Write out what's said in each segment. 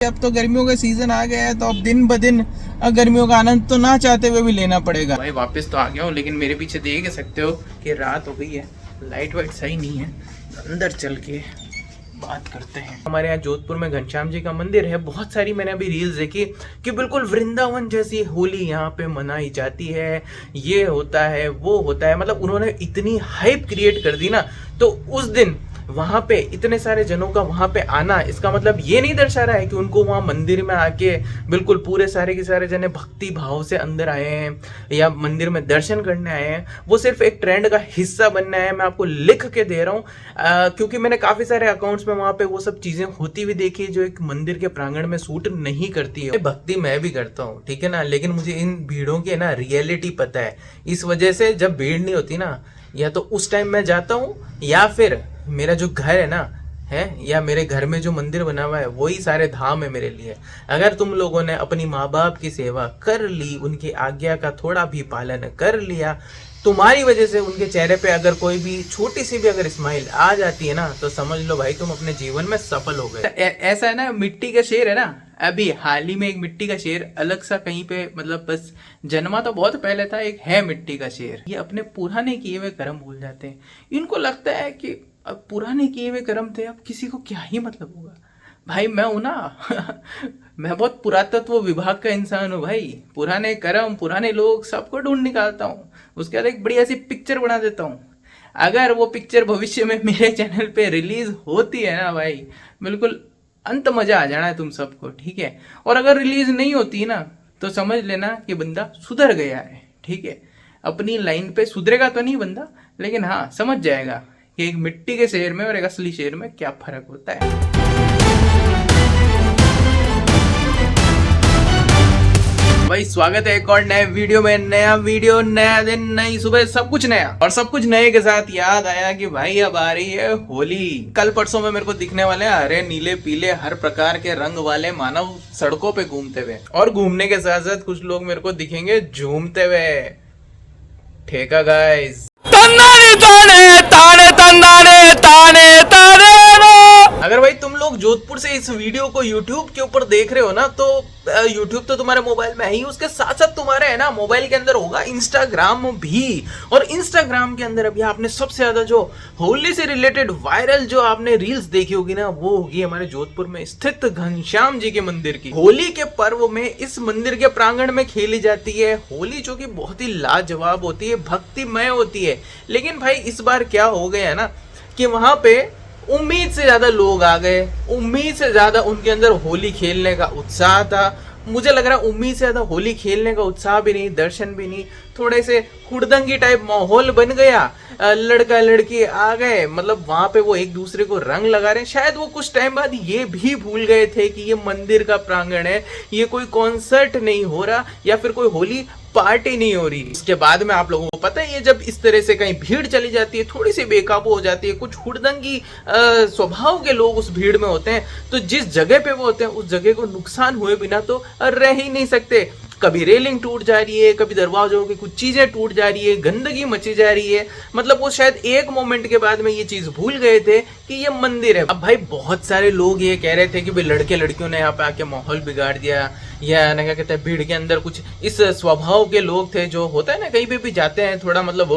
अब तो गर्मियों का सीजन आ गया है, तो अब दिन ब दिन गर्मियों का आनंद तो ना चाहते हुए भी लेना पड़ेगा। भाई वापस तो आ गया हूँ, लेकिन मेरे पीछे देख सकते हो कि रात हो गई है, लाइट वाइट सही नहीं है। अंदर चल के बात करते हैं। हमारे यहाँ जोधपुर में घनश्याम जी का मंदिर है। बहुत सारी मैंने अभी रील्स देखी कि बिल्कुल वृंदावन जैसी होली यहाँ पे मनाई जाती है, ये होता है वो होता है। मतलब उन्होंने इतनी हाइप क्रिएट कर दी ना, तो उस दिन वहाँ पे इतने सारे जनों का वहाँ पे आना, इसका मतलब ये नहीं दर्शा रहा है कि उनको वहाँ मंदिर में आके बिल्कुल पूरे सारे के सारे जने भक्ति भाव से अंदर आए हैं या मंदिर में दर्शन करने आए हैं। वो सिर्फ एक ट्रेंड का हिस्सा बनना है। मैं आपको लिख के दे रहा हूँ क्योंकि मैंने काफ़ी सारे अकाउंट्स में वहाँ पे वो सब चीज़ें होती हुई देखी जो एक मंदिर के प्रांगण में सूट नहीं करती है। भक्ति मैं भी करता हूँ, ठीक है ना, लेकिन मुझे इन भीड़ों की ना रियलिटी पता है। इस वजह से जब भीड़ नहीं होती ना, या तो उस टाइम मैं जाता हूँ, या फिर मेरा जो घर है ना है, या मेरे घर में जो मंदिर बना हुआ है वही सारे धाम है मेरे लिए। अगर तुम लोगों ने अपनी माँ बाप की सेवा कर ली, उनकी आज्ञा का थोड़ा भी पालन कर लिया, तुम्हारी वजह से उनके चेहरे पे अगर कोई भी छोटी सी भी अगर स्माइल आ जाती है ना, तो समझ लो भाई तुम अपने जीवन में सफल हो गए। ऐसा है ना, मिट्टी का शेर है ना, अभी हाल ही में एक मिट्टी का शेर अलग सा कहीं पे, मतलब बस जन्मा तो बहुत पहले था, एक है मिट्टी का शेर। ये अपने पुराने किए हुए कर्म भूल जाते हैं। इनको लगता है कि अब पुराने किए हुए कर्म थे, अब किसी को क्या ही मतलब होगा। भाई मैं हूं ना मैं बहुत पुरातत्व विभाग का इंसान हूँ भाई। पुराने कर्म, पुराने लोग, सबको ढूंढ निकालता हूँ, उसके बाद एक बढ़िया सी पिक्चर बना देता हूँ। अगर वो पिक्चर भविष्य में मेरे चैनल पे रिलीज होती है ना भाई, बिल्कुल अंत मजा आ जाना है तुम सबको, ठीक है। और अगर रिलीज नहीं होती ना, तो समझ लेना कि बंदा सुधर गया है, ठीक है। अपनी लाइन पे सुधरेगा तो नहीं बंदा, लेकिन हाँ समझ जाएगा कि एक मिट्टी के शेर में और एक असली शेर में क्या फर्क होता है। भाई स्वागत है एक और नए वीडियो में। नया वीडियो, नया दिन, नई सुबह, सब कुछ नया। और सब कुछ नए के साथ याद आया कि भाई अब आ रही है होली। कल परसों में मेरे को दिखने वाले हैं हरे नीले पीले हर प्रकार के रंग वाले मानव सड़कों पे घूमते हुए, और घूमने के साथ साथ कुछ लोग मेरे को दिखेंगे झूमते हुए। ठेका गाइस। अगर भाई तुम लोग जोधपुर से इस वीडियो को YouTube के ऊपर देख रहे हो ना, तो YouTube तो तुम्हारे मोबाइल में है ही, उसके साथ साथ तुम्हारे है ना मोबाइल के अंदर होगा Instagram भी। और Instagram के अंदर अभी आपने सबसे ज्यादा जो होली से रिलेटेड वायरल जो आपने रील्स देखी होगी ना, वो होगी हमारे जोधपुर में स्थित घनश्याम जी के मंदिर की। होली के पर्व में इस मंदिर के प्रांगण में खेली जाती है होली, जो कि बहुत ही लाजवाब होती है, भक्तिमय होती है। लेकिन भाई इस बार क्या हो गया ना कि वहां पे उम्मीद से ज्यादा लोग आ गए, उम्मीद से ज्यादा उनके अंदर होली खेलने का उत्साह था। मुझे लग रहा है उम्मीद से ज्यादा होली खेलने का उत्साह भी नहीं, दर्शन भी नहीं, थोड़े से हुड़दंगी टाइप माहौल बन गया। लड़का लड़की आ गए, मतलब वहां पे वो एक दूसरे को रंग लगा रहे हैं। शायद वो कुछ टाइम बाद ये भी भूल गए थे कि ये मंदिर का प्रांगण है, ये कोई कॉन्सर्ट नहीं हो रहा या फिर कोई होली पार्टी नहीं हो रही। इसके बाद में आप लोगों को पता है, ये जब इस तरह से कहीं भीड़ चली जाती है, थोड़ी सी बेकाबू हो जाती है, कुछ हुड़दंगी स्वभाव के लोग उस भीड़ में होते हैं, तो जिस जगह पे वो होते हैं उस जगह को नुकसान हुए बिना तो रह ही नहीं सकते। कभी रेलिंग टूट जा रही है, कभी दरवाजों की कुछ चीजें टूट जा रही है, गंदगी मची जा रही है। मतलब वो शायद एक मोमेंट के बाद में ये चीज भूल गए थे कि ये मंदिर है। अब भाई बहुत सारे लोग ये कह रहे थे कि भाई लड़के लड़कियों ने यहाँ पे आके माहौल बिगाड़ दिया, या ना क्या कहते हैं, भीड़ के अंदर कुछ इस स्वभाव के लोग थे जो होता है ना, कहीं पे भी जाते हैं थोड़ा मतलब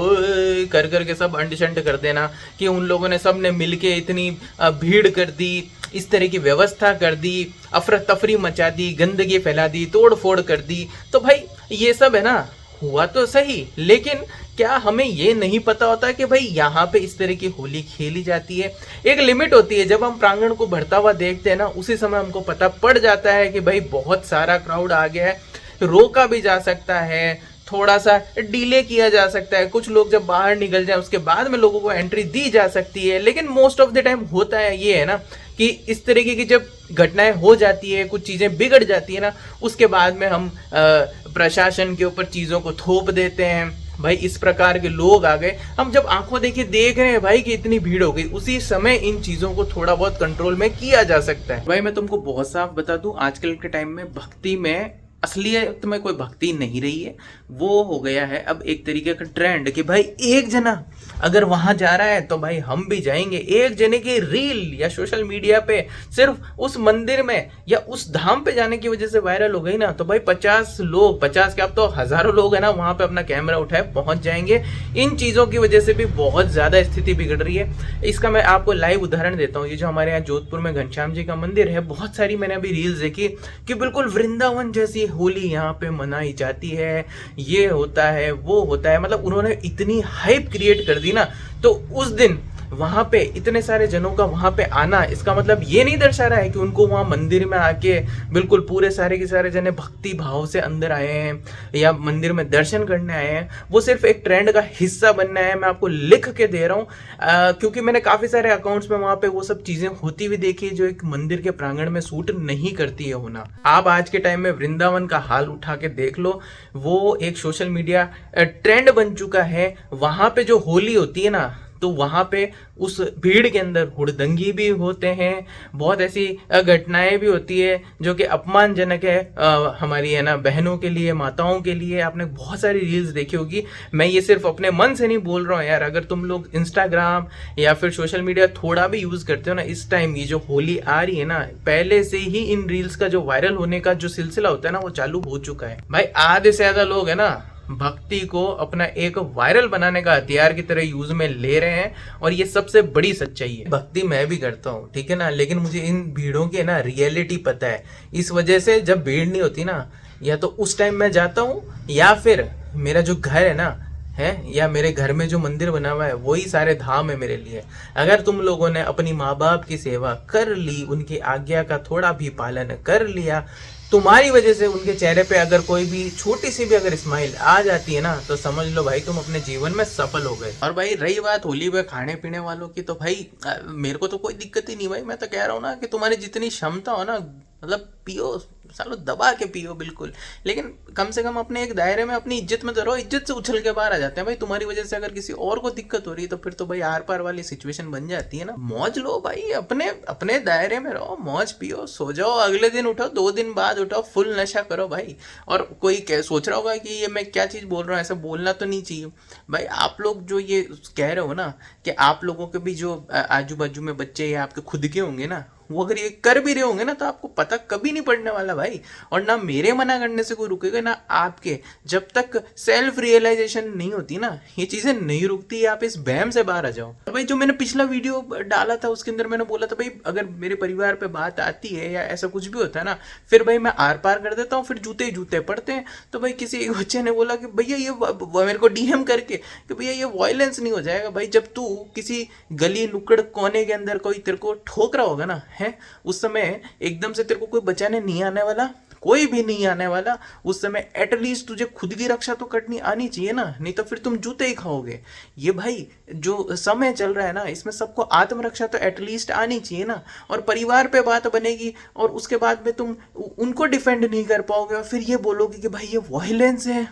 कर करके सब अंड शंड कर देना, कि उन लोगों ने सब ने मिलके इतनी भीड़ कर दी, इस तरह की व्यवस्था कर दी, अफरा तफरी मचा दी, गंदगी फैला दी, तोड़ फोड़ कर दी। तो भाई ये सब है ना हुआ तो सही, लेकिन क्या हमें ये नहीं पता होता कि भाई यहाँ पे इस तरह की होली खेली जाती है, एक लिमिट होती है। जब हम प्रांगण को भरता हुआ देखते हैं ना, उसी समय हमको पता पड़ जाता है कि भाई बहुत सारा क्राउड आ गया है, रोका भी जा सकता है, थोड़ा सा डिले किया जा सकता है, कुछ लोग जब बाहर निकल जाए उसके बाद में लोगों को एंट्री दी जा सकती है। लेकिन मोस्ट ऑफ द टाइम होता है ये है ना कि इस तरीके की जब घटनाएं हो जाती है, कुछ चीज़ें बिगड़ जाती है ना, उसके बाद में हम प्रशासन के ऊपर चीज़ों को थोप देते हैं। भाई इस प्रकार के लोग आ गए, हम जब आंखों देखिए देख रहे हैं भाई कि इतनी भीड़ हो गई, उसी समय इन चीज़ों को थोड़ा बहुत कंट्रोल में किया जा सकता है। भाई मैं तुमको बहुत साफ बता दूं, आजकल के टाइम में भक्ति में असलियत में कोई भक्ति नहीं रही है, वो हो गया है अब एक तरीके का ट्रेंड कि भाई एक जना अगर वहां जा रहा है तो भाई हम भी जाएंगे। एक जने की रील या सोशल मीडिया पे सिर्फ उस मंदिर में या उस धाम पे जाने की वजह से वायरल हो गई ना, तो भाई 50 लोग, 50 क्या अब तो हजारों लोग है ना वहां पे अपना कैमरा उठाए पहुंच जाएंगे। इन चीजों की वजह से भी बहुत ज्यादा स्थिति बिगड़ रही है। इसका मैं आपको लाइव उदाहरण देता हूँ। ये जो हमारे यहाँ जोधपुर में घनश्याम जी का मंदिर है, बहुत सारी मैंने अभी रील्स देखी कि बिल्कुल वृंदावन जैसी होली यहाँ पे मनाई जाती है, ये होता है वो होता है, मतलब उन्होंने इतनी हाइप क्रिएट कर दी ना। तो उस दिन वहां पे इतने सारे जनों का वहां पे आना, इसका मतलब ये नहीं दर्शा रहा है कि उनको वहां मंदिर में आके बिल्कुल पूरे सारे के सारे जने भक्ति भाव से अंदर आए हैं या मंदिर में दर्शन करने आए हैं। वो सिर्फ एक ट्रेंड का हिस्सा बनना है। मैं आपको लिख के दे रहा हूँ क्योंकि मैंने काफी सारे अकाउंट्स में वहां पे वो सब चीजें होती हुई देखी जो एक मंदिर के प्रांगण में सूट नहीं करती है होना। आप आज के टाइम में वृंदावन का हाल उठा के देख लो, वो एक सोशल मीडिया ट्रेंड बन चुका है। वहां पे जो होली होती है ना, तो वहां पे उस भीड़ के अंदर हुड़दंगी भी होते हैं, बहुत ऐसी घटनाएं भी होती है जो कि अपमानजनक है हमारी है ना बहनों के लिए, माताओं के लिए। आपने बहुत सारी रील्स देखी होगी। मैं ये सिर्फ अपने मन से नहीं बोल रहा हूँ यार। अगर तुम लोग इंस्टाग्राम या फिर सोशल मीडिया थोड़ा भी यूज करते हो ना, इस टाइम ये जो होली आ रही है ना, पहले से ही इन रील्स का जो वायरल होने का जो सिलसिला होता है ना, वो चालू हो चुका है। भाई आधे से ज्यादा लोग है ना भक्ति को अपना एक वायरल बनाने का हथियार की तरह यूज में ले रहे हैं, और ये सबसे बड़ी सच्चाई है। भक्ति मैं भी करता हूँ, ठीक है ना, लेकिन मुझे इन भीड़ों की ना रियलिटी पता है। इस वजह से जब भीड़ नहीं होती ना, या तो उस टाइम मैं जाता हूँ, या फिर मेरा जो घर है ना है, या मेरे घर में जो मंदिर बना हुआ है, वही सारे धाम है मेरे लिए। अगर तुम लोगों ने अपनी माँ बाप की सेवा कर ली, उनकी आज्ञा का थोड़ा भी पालन कर लिया, तुम्हारी वजह से उनके चेहरे पे अगर कोई भी छोटी सी भी अगर स्माइल आ जाती है ना, तो समझ लो भाई तुम अपने जीवन में सफल हो गए। और भाई रही बात होली पे खाने पीने वालों की, तो भाई मेरे को तो कोई दिक्कत ही नहीं भाई। मैं तो कह रहा हूँ ना कि तुम्हारी जितनी क्षमता हो ना, मतलब पियो, सालो दबा के पियो बिल्कुल, लेकिन कम से कम अपने एक दायरे में अपनी इज्जत में तो रहो। इज्जत से उछल के बाहर आ जाते हैं भाई। तुम्हारी वजह से अगर किसी और को दिक्कत हो रही है तो फिर तो भाई आर पार वाली सिचुएशन बन जाती है ना। मौज लो भाई, अपने अपने दायरे में रहो, मौज पियो, सो जाओ, अगले दिन उठो, 2 दिन बाद उठो, फुल नशा करो भाई। और कोई सोच रहा होगा कि ये मैं क्या चीज़ बोल रहा हूँ, ऐसा बोलना तो नहीं चाहिए भाई। आप लोग जो ये कह रहे हो ना कि आप लोगों के भी जो आजू बाजू में बच्चे या आपके खुद के होंगे ना, वो अगर ये कर भी रहे होंगे ना, तो आपको पता कभी नहीं पड़ने वाला भाई। और ना मेरे मना करने से कोई रुकेगा ना आपके। जब तक सेल्फ रियलाइजेशन नहीं होती ना, ये चीजें नहीं रुकती। आप इस बहम से बाहर आ जाओ। और भाई जो मैंने पिछला वीडियो डाला था उसके अंदर मैंने बोला था भाई अगर मेरे परिवार पे बात आती है या ऐसा कुछ भी होता है ना, फिर भाई मैं आर पार कर देता हूँ, फिर जूते ही जूते पड़ते हैं। तो भाई किसी एक बच्चे ने बोला कि भैया ये मेरे को डीएम करके कि भैया ये वायलेंस नहीं हो जाएगा भाई जब तू किसी गली नुक्कड़ कोने के अंदर कोई तेरे को ठोक रहा होगा ना, है उस समय एकदम से तेरे को कोई बचाने नहीं आने वाला, कोई भी नहीं आने वाला। उस समय एटलीस्ट तुझे खुद की रक्षा तो करनी आनी चाहिए ना, नहीं तो फिर तुम जूते ही खाओगे। ये भाई जो समय चल रहा है ना, इसमें सबको आत्मरक्षा तो एटलीस्ट आनी चाहिए ना। और परिवार पे बात बनेगी और उसके बाद में तुम उनको डिफेंड नहीं कर पाओगे और फिर ये बोलोगे कि भाई ये वायलेंस है।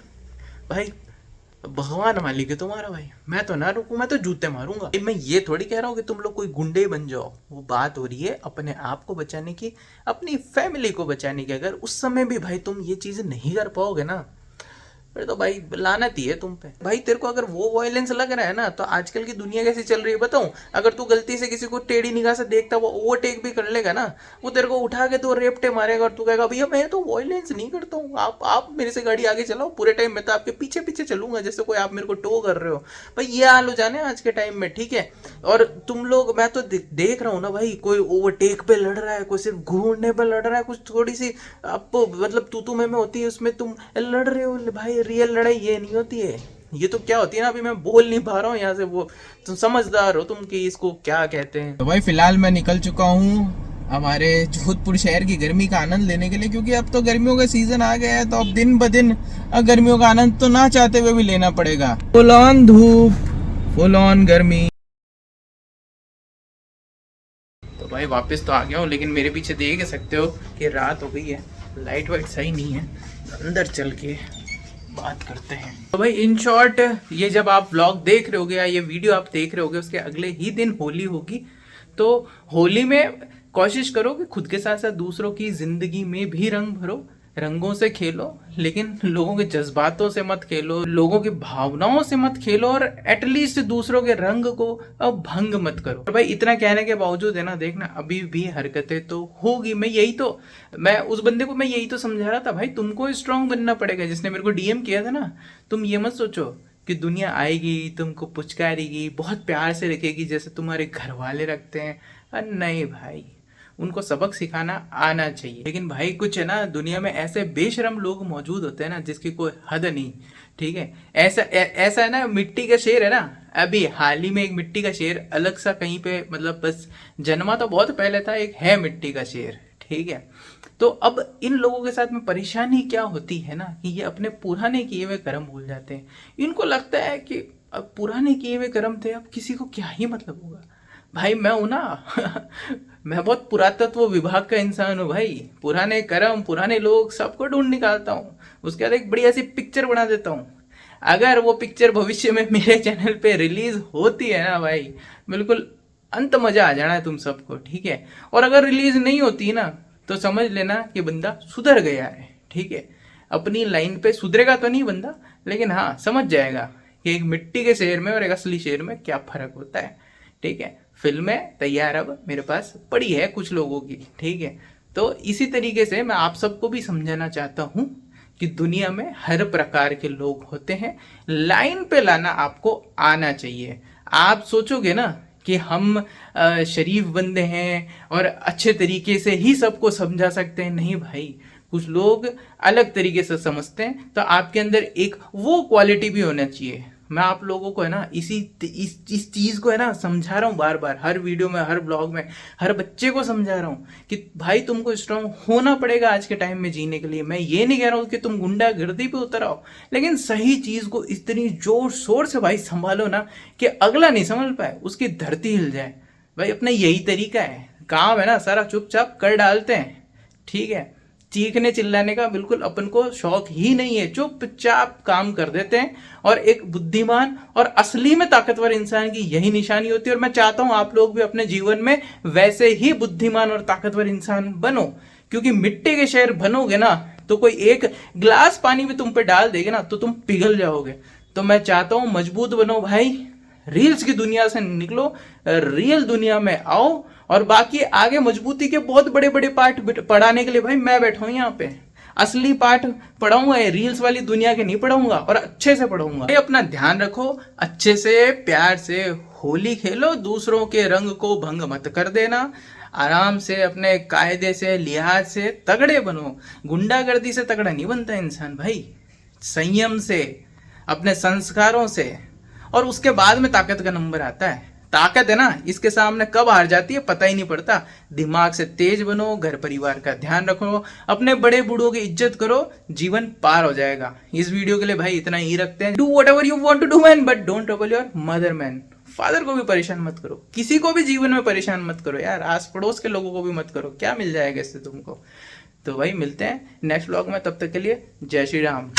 भाई भगवान मालिक है तुम्हारा भाई, मैं तो ना रुकूं, मैं तो जूते मारूंगा। मैं ये थोड़ी कह रहा हूँ कि तुम लोग कोई गुंडे बन जाओ। वो बात हो रही है अपने आप को बचाने की, अपनी फैमिली को बचाने की। अगर उस समय भी भाई तुम ये चीजें नहीं कर पाओगे ना, फिर तो भाई लानत ही है तुम पे। भाई तेरे को अगर वो वायलेंस लग रहा है ना, तो आजकल की दुनिया कैसी चल रही है बताऊं। अगर तू गलती से किसी को टेढ़ी निगाह से देखता, वो ओवरटेक भी कर लेगा ना, वो तेरे को उठा के तो रेपटे मारेगा और तू कहेगा भैया मैं तो वायलेंस नहीं करता हूँ, आप मेरे से गाड़ी आगे चलाओ, पूरे टाइम मैं तो आपके पीछे पीछे चलूंगा जैसे कोई आप मेरे को टो कर रहे हो। भाई ये हाल हो जाने आज के टाइम में, ठीक है। और तुम लोग, मैं तो देख रहा हूँ ना भाई, कोई ओवरटेक पे लड़ रहा है, कोई सिर्फ घूरने पे लड़ रहा है, कुछ थोड़ी सी आपको मतलब तू में होती है, उसमें तुम लड़ रहे हो भाई। रियल लड़ाई ये नहीं होती है, ये तो क्या होती है ना, अभी मैं बोल नहीं पा रहा हूँ यहाँ से, वो तुम समझदार हो तुम कि इसको क्या कहते हैं। तो भाई फिलहाल मैं निकल चुका हूँ हमारे जोधपुर शहर की गर्मी का आनंद लेने के लिए, क्योंकि अब तो गर्मियों का सीजन आ गया है। तो अब दिन ब दिन गर्मियों का आनंद तो ना चाहते हुए भी लेना पड़ेगा। फुल ऑन धूप, फुल ऑन गर्मी। तो भाई वापस तो आ गया हूँ, लेकिन मेरे पीछे देख सकते हो कि रात हो गई है, लाइट वाइट सही नहीं है। अंदर चल के बात करते हैं। तो भाई इन शॉर्ट, ये जब आप व्लॉग देख रहे होगे या ये वीडियो आप देख रहे होगे, उसके अगले ही दिन होली होगी। तो होली में कोशिश करो कि खुद के साथ साथ दूसरों की जिंदगी में भी रंग भरो। रंगों से खेलो, लेकिन लोगों के जज्बातों से मत खेलो, लोगों की भावनाओं से मत खेलो, और एटलीस्ट दूसरों के रंग को अब भंग मत करो। और भाई इतना कहने के बावजूद है ना, देखना अभी भी हरकतें तो होगी। मैं उस बंदे को मैं यही तो समझा रहा था, भाई तुमको स्ट्रांग बनना पड़ेगा। जिसने मेरे को डीएम किया था ना, तुम ये मत सोचो कि दुनिया आएगी तुमको पुचकारेगी, बहुत प्यार से रखेगी जैसे तुम्हारे घर वाले रखते हैं। अरे नहीं भाई, उनको सबक सिखाना आना चाहिए। लेकिन भाई कुछ है ना, दुनिया में ऐसे बेशरम लोग मौजूद होते हैं ना जिसकी कोई हद नहीं। ठीक है, ऐसा है ना, मिट्टी का शेर है ना, अभी हाल ही में एक मिट्टी का शेर अलग सा कहीं पे, मतलब बस जन्मा तो बहुत पहले था, एक है मिट्टी का शेर। ठीक है, तो अब इन लोगों के साथ में परेशानी क्या होती है ना, कि ये अपने पुराने किए हुए कर्म भूल जाते हैं। इनको लगता है कि अब पुराने किए हुए कर्म थे, अब किसी को क्या ही मतलब होगा। भाई मैं हूं ना मैं बहुत पुरातत्व विभाग का इंसान हूँ भाई। पुराने कर्म, पुराने लोग, सबको ढूंढ निकालता हूँ, उसके बाद एक बढ़िया सी पिक्चर बना देता हूँ। अगर वो पिक्चर भविष्य में मेरे चैनल पे रिलीज होती है ना भाई, बिल्कुल अंत मजा आ जाना है तुम सबको। ठीक है, और अगर रिलीज नहीं होती ना, तो समझ लेना कि बंदा सुधर गया है। ठीक है, अपनी लाइन पे सुधरेगा तो नहीं बंदा, लेकिन हाँ समझ जाएगा कि एक मिट्टी के शेर में और एक असली शेर में क्या फर्क होता है। ठीक है, फिल्में तैयार अब मेरे पास पड़ी है कुछ लोगों की। ठीक है, तो इसी तरीके से मैं आप सबको भी समझाना चाहता हूँ कि दुनिया में हर प्रकार के लोग होते हैं, लाइन पे लाना आपको आना चाहिए। आप सोचोगे ना कि हम शरीफ बंदे हैं और अच्छे तरीके से ही सबको समझा सकते हैं, नहीं भाई, कुछ लोग अलग तरीके से समझते हैं। तो आपके अंदर एक वो क्वालिटी भी होना चाहिए। मैं आप लोगों को है ना इस चीज को है ना समझा रहा हूँ बार बार, हर वीडियो में, हर ब्लॉग में, हर बच्चे को समझा रहा हूँ कि भाई तुमको स्ट्रांग होना पड़ेगा आज के टाइम में जीने के लिए। मैं ये नहीं कह रहा हूँ कि तुम गुंडागर्दी पे उतर आओ, लेकिन सही चीज को इतनी जोर शोर से भाई संभालो ना कि अगला नहीं समझ पाए, उसकी धरती हिल जाए। भाई अपना यही तरीका है, काम है ना सारा चुपचाप कर डालते हैं। ठीक है, चीखने चिल्लाने का बिल्कुल अपन को शौक ही नहीं है, चुपचाप काम कर देते हैं। और एक बुद्धिमान और असली में ताकतवर इंसान की यही निशानी होती है। और मैं चाहता हूं आप लोग भी अपने जीवन में वैसे ही बुद्धिमान और ताकतवर इंसान बनो, क्योंकि मिट्टी के शेर बनोगे ना तो कोई एक गिलास पानी भी तुम पे डाल देगा ना तो तुम पिघल जाओगे। तो मैं चाहता हूं मजबूत बनो भाई, रील्स की दुनिया से निकलो, रियल दुनिया में आओ। और बाकी आगे मजबूती के बहुत बड़े बड़े पार्ट पढ़ाने के लिए भाई मैं बैठा हूं यहाँ पे, असली पाठ पढ़ाऊंगा, रील्स वाली दुनिया के नहीं पढ़ाऊंगा, और अच्छे से पढ़ाऊंगा। अपना ध्यान रखो, अच्छे से प्यार से होली खेलो, दूसरों के रंग को भंग मत कर देना, आराम से अपने कायदे से लिहाज से तगड़े बनो। गुंडागर्दी से तगड़ा नहीं बनता इंसान भाई, संयम से, अपने संस्कारों से, और उसके बाद में ताकत का नंबर आता है। ताकत है ना, इसके सामने कब हार जाती है पता ही नहीं पड़ता। दिमाग से तेज बनो, घर परिवार का ध्यान रखो, अपने बड़े बूढ़ों की इज्जत करो, जीवन पार हो जाएगा। इस वीडियो के लिए भाई इतना ही रखते हैं। Do whatever you want to do man, but don't trouble your mother man. Father को भी परेशान मत करो, किसी को भी जीवन में परेशान मत करो यार, आस पड़ोस के लोगों को भी मत करो, क्या मिल जाएगा इससे तुमको। तो भाई मिलते हैं नेक्स्ट व्लॉग में, तब तक के लिए जय श्री राम।